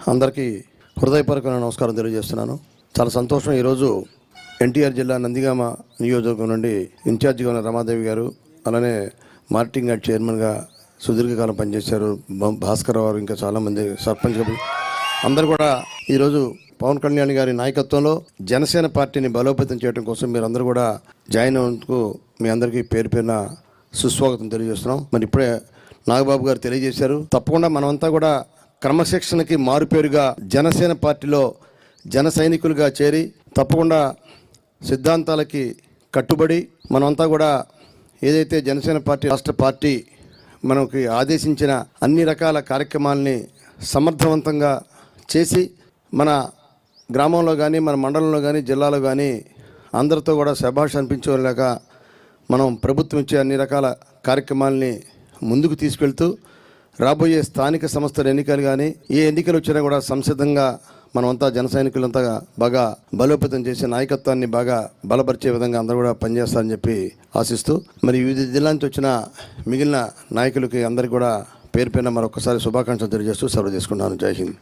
అందరికీ హృదయపూర్వకమైన నమస్కారం తెలియజేస్తున్నాను. చాలా సంతోషం. ఈరోజు ఎన్టీఆర్ జిల్లా నందిగామ నియోజకవర్గం నుండి ఇన్ఛార్జిగా ఉన్న రమాదేవి గారు, అలానే మార్కెటింగ్ యార్డ్ చైర్మన్గా సుదీర్ఘకాలం పనిచేశారు భాస్కర్ గారు, ఇంకా చాలామంది సర్పంచ్ అందరూ కూడా ఈరోజు పవన్ కళ్యాణ్ గారి నాయకత్వంలో జనసేన పార్టీని బలోపేతం చేయడం కోసం మీరందరూ కూడా జాయిన్ అవ్వడానికి మీ అందరికీ పేరు పేరున సుస్వాగతం తెలియజేస్తున్నాం. మరి ఇప్పుడే నాగబాబు గారు తెలియజేశారు. తప్పకుండా మనమంతా కూడా క్రమశిక్షణకి మారుపేరుగా జనసేన పార్టీలో జన సైనికులుగా చేరి తప్పకుండా సిద్ధాంతాలకి కట్టుబడి మనమంతా కూడా ఏదైతే జనసేన పార్టీ రాష్ట్ర పార్టీ మనకి ఆదేశించిన అన్ని రకాల కార్యక్రమాలని సమర్థవంతంగా చేసి మన గ్రామంలో కానీ మన మండలంలో కానీ జిల్లాలో కానీ అందరితో కూడా శభాష్ అనిపించేలాగా మనం ప్రభుత్వం ఇచ్చే అన్ని రకాల కార్యక్రమాలని ముందుకు తీసుకెళ్తూ రాబోయే స్థానిక సంస్థల ఎన్నికలు కానీ ఏ ఎన్నికలు వచ్చినా కూడా సంసిద్ధంగా మనమంతా జన సైనికులంతా బాగా బలోపేతం చేసే నాయకత్వాన్ని బాగా బలపరిచే విధంగా అందరూ కూడా పనిచేస్తారని చెప్పి ఆశిస్తూ, మరి వివిధ జిల్లా నుంచి వచ్చిన మిగిలిన నాయకులకి అందరికీ కూడా పేరు పైన మరొకసారి శుభాకాంక్షలు తెలియజేస్తూ సెలవు తీసుకున్నాను. జై హింద్.